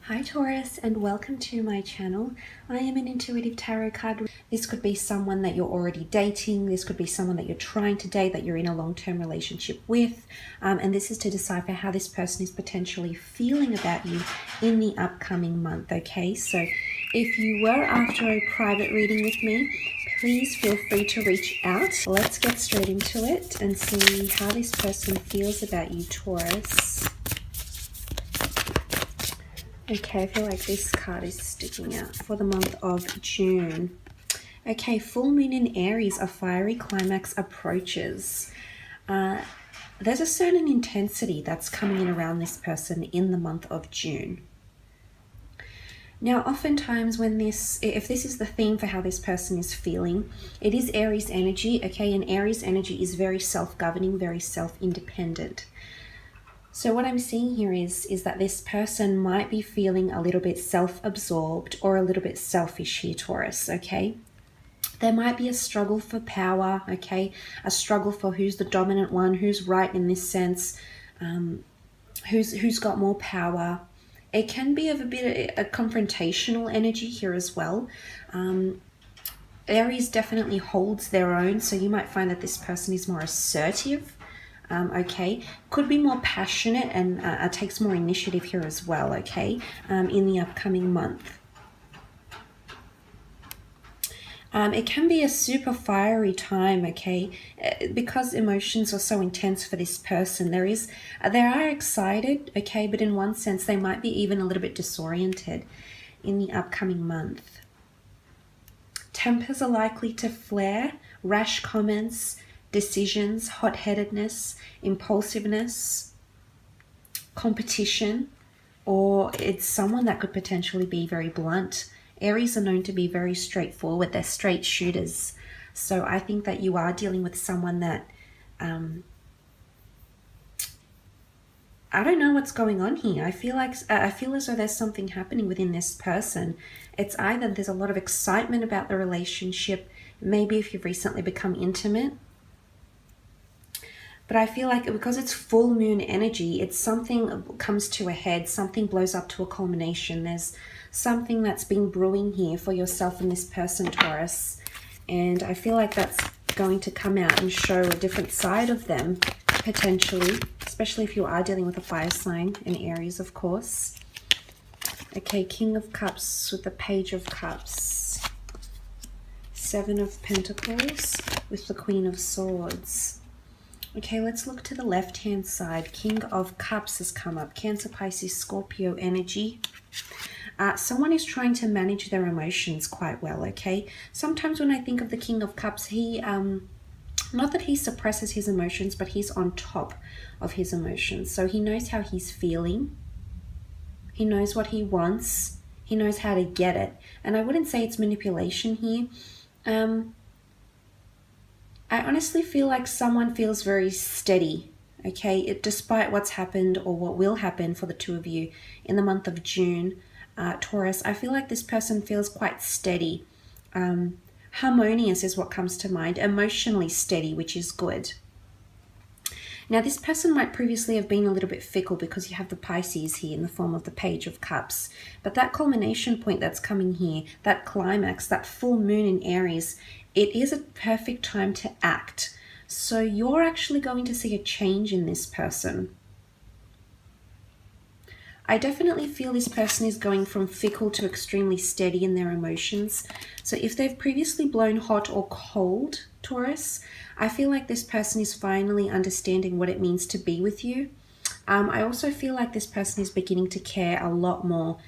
Hi Taurus, and welcome to my channel. I am an intuitive tarot card. This could be someone that you're already dating. This could be someone that you're trying to date, that you're in a long-term relationship with. And this is to decipher how this person is potentially feeling about you in the upcoming month, okay? So if you were after a private reading with me, please feel free to reach out. Let's get straight into it and see how this person feels about you, Taurus. Okay, I feel like this card is sticking out for the month of June. Okay, full moon in Aries, a fiery climax approaches. There's a certain intensity that's coming in around this person in the month of June. Now, oftentimes if this is the theme for how this person is feeling, it is Aries energy, okay? And Aries energy is very self-governing, very self-independent. So what I'm seeing here is that this person might be feeling a little bit self-absorbed or a little bit selfish here, Taurus, okay? There might be a struggle for power, okay? A struggle for who's the dominant one, who's right in this sense, who's got more power. It can be of a bit of a confrontational energy here as well. Aries definitely holds their own, so you might find that this person is more assertive. Okay, could be more passionate and takes more initiative here as well, okay, in the upcoming month. It can be a super fiery time, okay, because emotions are so intense for this person. They are excited, okay, but in one sense they might be even a little bit disoriented in the upcoming month. Tempers are likely to flare, rash comments, decisions, hot-headedness, impulsiveness, competition, or it's someone that could potentially be very blunt. Aries are known to be very straightforward. They're straight shooters. So I think that you are dealing with someone that I don't know what's going on here. I feel as though there's something happening within this person. It's either there's a lot of excitement about the relationship, maybe if you've recently become intimate. But I feel like because it's full moon energy, it's something comes to a head, something blows up to a culmination. There's something that's been brewing here for yourself and this person, Taurus. And I feel like that's going to come out and show a different side of them, potentially, especially if you are dealing with a fire sign, in Aries, of course. Okay, King of Cups with the Page of Cups. Seven of Pentacles with the Queen of Swords. Okay, let's look to the left-hand side. King of Cups has come up. Cancer, Pisces, Scorpio energy. Someone is trying to manage their emotions quite well, okay? Sometimes when I think of the King of Cups, he, not that he suppresses his emotions, but he's on top of his emotions. So he knows how he's feeling. He knows what he wants. He knows how to get it. And I wouldn't say it's manipulation here. I honestly feel like someone feels very steady, okay, despite what's happened or what will happen for the two of you in the month of June, Taurus. I feel like this person feels quite steady. Harmonious is what comes to mind, emotionally steady, which is good. Now, this person might previously have been a little bit fickle because you have the Pisces here in the form of the Page of Cups. But that culmination point that's coming here, that climax, that full moon in Aries, it is a perfect time to act. So you're actually going to see a change in this person. I definitely feel this person is going from fickle to extremely steady in their emotions. So if they've previously blown hot or cold, Taurus, I feel like this person is finally understanding what it means to be with you. I also feel like this person is beginning to care a lot more.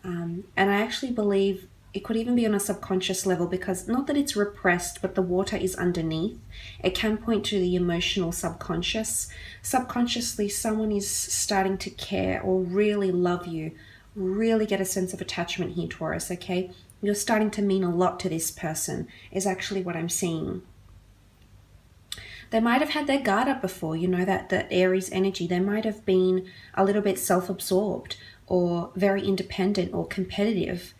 And I actually believe it could even be on a subconscious level, because not that it's repressed, but the water is underneath. It can point to the emotional subconscious. Subconsciously, someone is starting to care or really love you, really get a sense of attachment here, Taurus, okay? You're starting to mean a lot to this person, is actually what I'm seeing. They might have had their guard up before, you know, that Aries energy. They might have been a little bit self-absorbed or very independent or competitive.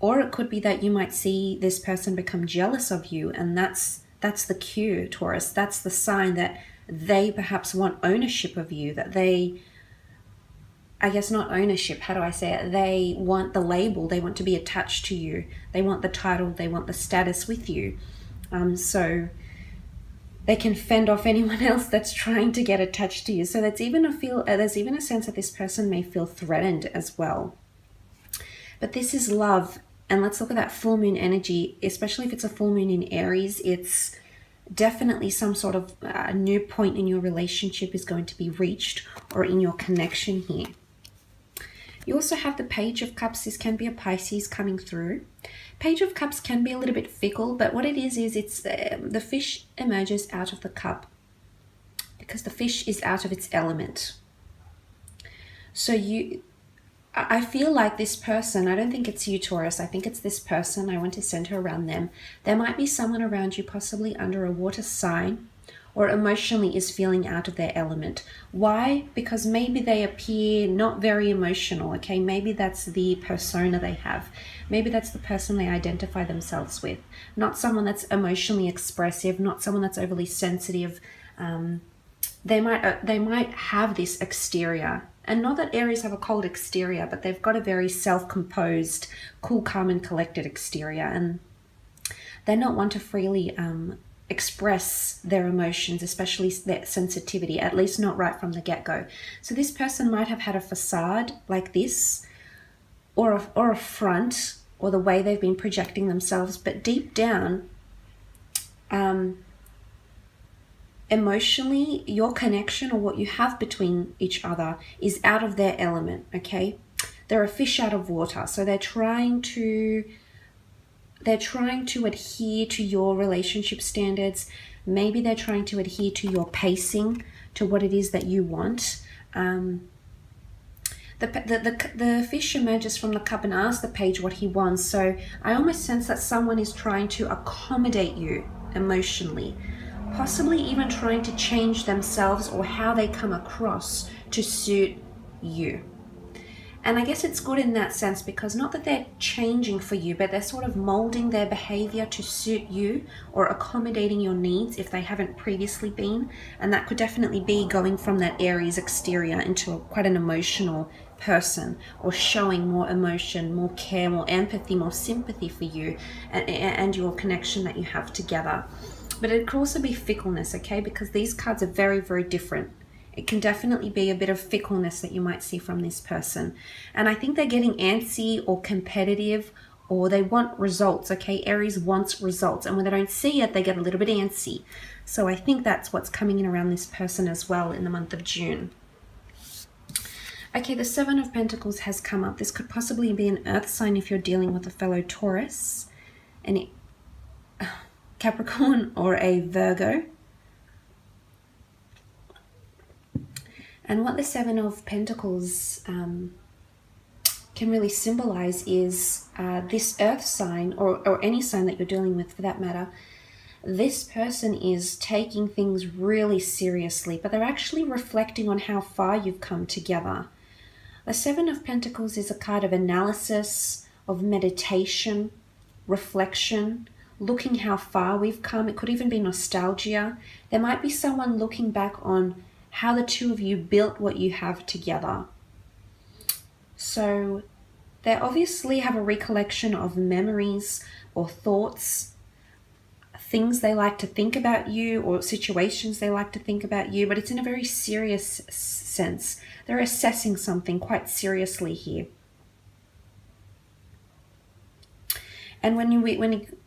Or it could be that you might see this person become jealous of you, and that's the cue, Taurus. That's the sign that they perhaps want ownership of you, that they I guess not ownership, how do I say it? They want the label, they want to be attached to you. They want the title, they want the status with you. So they can fend off anyone else that's trying to get attached to you. So there's even a sense that this person may feel threatened as well. But this is love. And let's look at that full moon energy, especially if it's a full moon in Aries. It's definitely some sort of new point in your relationship is going to be reached, or in your connection here. You also have the Page of Cups. This can be a Pisces coming through. Page of Cups can be a little bit fickle, but what it is it's the fish emerges out of the cup because the fish is out of its element. So I feel like this person, I don't think it's you, Taurus, I think it's this person. I want to center around them. There might be someone around you, possibly under a water sign, or emotionally is feeling out of their element. Why? Because maybe they appear not very emotional, okay? Maybe that's the persona they have. Maybe that's the person they identify themselves with. Not someone that's emotionally expressive, not someone that's overly sensitive. They might have this exterior. And not that Aries have a cold exterior, but they've got a very self-composed, cool, calm, and collected exterior. And they not want to freely express their emotions, especially their sensitivity, at least not right from the get-go. So this person might have had a facade like this, or a front, or the way they've been projecting themselves, but deep down, emotionally, your connection or what you have between each other is out of their element, okay? They're a fish out of water, so they're trying to adhere to your relationship standards. Maybe they're trying to adhere to your pacing, to what it is that you want. The fish emerges from the cup and asks the page what he wants. So I almost sense that someone is trying to accommodate you emotionally, possibly even trying to change themselves or how they come across to suit you. And I guess it's good in that sense, because not that they're changing for you, but they're sort of molding their behavior to suit you, or accommodating your needs if they haven't previously been. And that could definitely be going from that Aries exterior into quite an emotional person, or showing more emotion, more care, more empathy, more sympathy for you and your connection that you have together. But it could also be fickleness, okay? Because these cards are very, very different. It can definitely be a bit of fickleness that you might see from this person. And I think they're getting antsy or competitive, or they want results, okay? Aries wants results. And when they don't see it, they get a little bit antsy. So I think that's what's coming in around this person as well in the month of June. Okay, the Seven of Pentacles has come up. This could possibly be an earth sign if you're dealing with a fellow Taurus, and Capricorn, or a Virgo. And what the Seven of Pentacles can really symbolize is this earth sign, or any sign that you're dealing with for that matter. This person is taking things really seriously, but they're actually reflecting on how far you've come together. The Seven of Pentacles is a card of analysis, of meditation, reflection, looking how far we've come. It could even be nostalgia. There might be someone looking back on how the two of you built what you have together. So they obviously have a recollection of memories or thoughts, things they like to think about you, or situations they like to think about you, but it's in a very serious sense. They're assessing something quite seriously here. And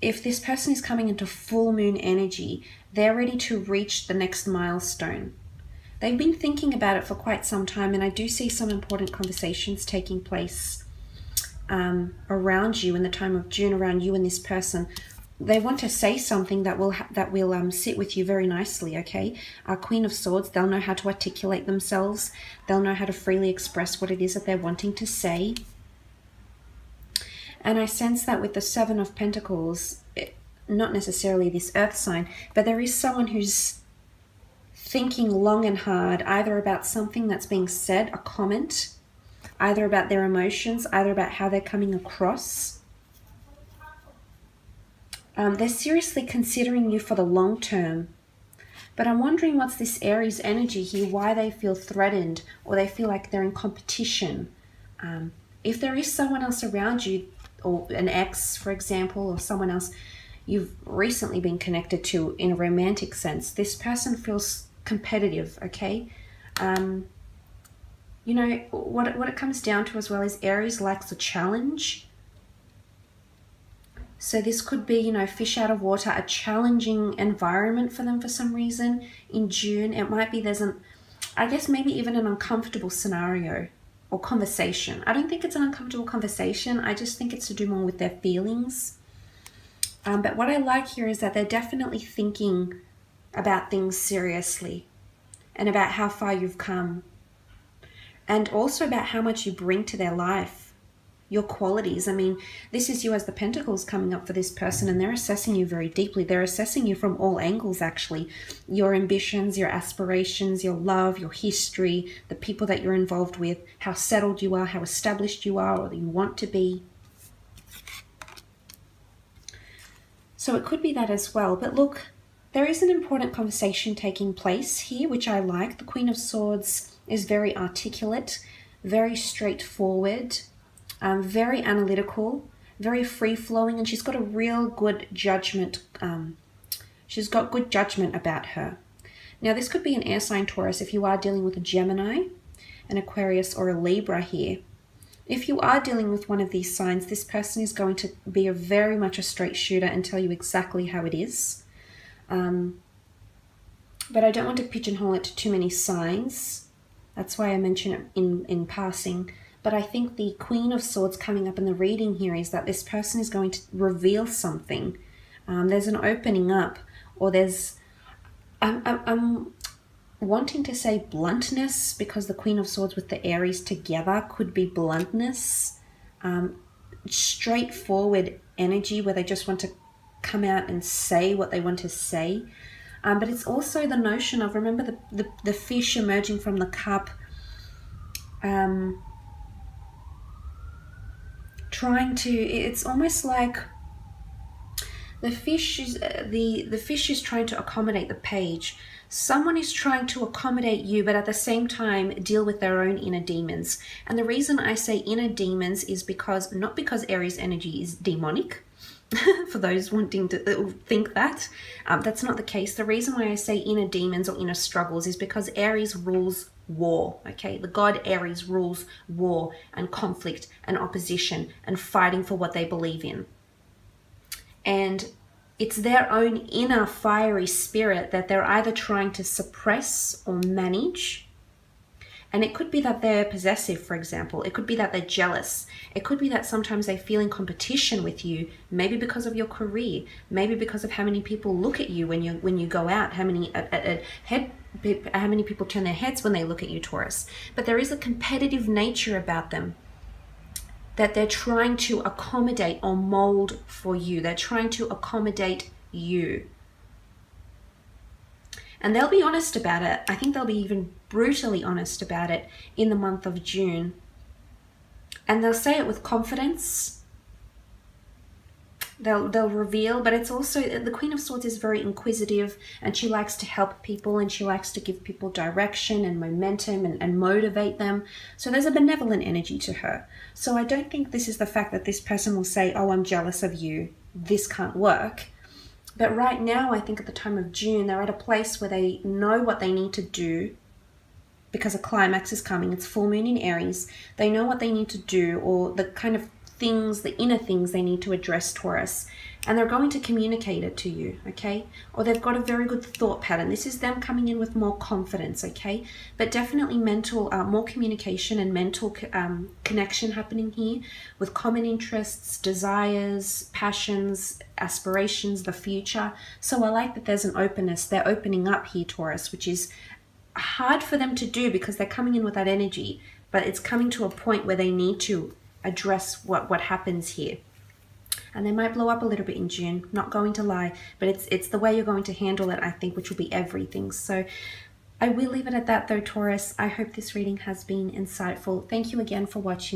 if this person is coming into full moon energy, they're ready to reach the next milestone. They've been thinking about it for quite some time, and I do see some important conversations taking place around you in the time of June, around you and this person. They want to say something that will sit with you very nicely, okay? Queen of Swords, they'll know how to articulate themselves. They'll know how to freely express what it is that they're wanting to say. And I sense that with the Seven of Pentacles, not necessarily this earth sign, but there is someone who's thinking long and hard, either about something that's being said, a comment, either about their emotions, either about how they're coming across. They're seriously considering you for the long term. But I'm wondering what's this Aries energy here, why they feel threatened or they feel like they're in competition. If there is someone else around you, or an ex, for example, or someone else you've recently been connected to in a romantic sense, this person feels competitive, okay? You know, what it comes down to as well is Aries likes a challenge. So this could be, you know, fish out of water, a challenging environment for them for some reason. In June, it might be I guess maybe even an uncomfortable scenario or conversation. I don't think it's an uncomfortable conversation. I just think it's to do more with their feelings. But what I like here is that they're definitely thinking about things seriously and about how far you've come and also about how much you bring to their life, your qualities. I mean, this is you as the Pentacles coming up for this person, and they're assessing you very deeply. They're assessing you from all angles, actually. Your ambitions, your aspirations, your love, your history, the people that you're involved with, how settled you are, how established you are, or you want to be. So it could be that as well. But look, there is an important conversation taking place here, which I like. The Queen of Swords is very articulate, very straightforward, very analytical, very free-flowing, and she's got a real good judgment. She's got good judgment about her. Now, this could be an air sign, Taurus, if you are dealing with a Gemini, an Aquarius, or a Libra here. If you are dealing with one of these signs, this person is going to be very much a straight shooter and tell you exactly how it is. But I don't want to pigeonhole it to too many signs. That's why I mention it in passing. But I think the Queen of Swords coming up in the reading here is that this person is going to reveal something. There's an opening up, or there's... I'm wanting to say bluntness, because the Queen of Swords with the Aries together could be bluntness. Straightforward energy where they just want to come out and say what they want to say. But it's also the notion of, remember the fish emerging from the cup, trying to, it's almost like the fish is trying to accommodate the page. Someone is trying to accommodate you, but at the same time deal with their own inner demons. And the reason I say inner demons is because, not because Aries energy is demonic, for those wanting to think that, that's not the case. The reason why I say inner demons or inner struggles is because Aries rules war, okay? The god Aries rules war and conflict and opposition and fighting for what they believe in. And it's their own inner fiery spirit that they're either trying to suppress or manage. And it could be that they're possessive, for example. It could be that they're jealous. It could be that sometimes they feel in competition with you, maybe because of your career, maybe because of how many people look at you when you go out, how many people turn their heads when they look at you, Taurus. But there is a competitive nature about them that they're trying to accommodate or mold for you. They're trying to accommodate you. And they'll be honest about it. I think they'll be even brutally honest about it in the month of June. And they'll say it with confidence. They'll reveal, but it's also, the Queen of Swords is very inquisitive, and she likes to help people, and she likes to give people direction and momentum and motivate them. So there's a benevolent energy to her. So I don't think this is the fact that this person will say, oh, I'm jealous of you, this can't work. But right now, I think at the time of June, they're at a place where they know what they need to do because a climax is coming. It's full moon in Aries. They know what they need to do, or the kind of things, the inner things they need to address, Taurus. And they're going to communicate it to you, okay? Or they've got a very good thought pattern. This is them coming in with more confidence, okay? But definitely mental, more communication and mental connection happening here with common interests, desires, passions, aspirations, the future. So I like that there's an openness. They're opening up here, Taurus, which is hard for them to do because they're coming in with that energy, but it's coming to a point where they need to address what happens here. And they might blow up a little bit in June, not going to lie, but it's the way you're going to handle it, I think, which will be everything. So I will leave it at that though, Taurus. I hope this reading has been insightful. Thank you again for watching.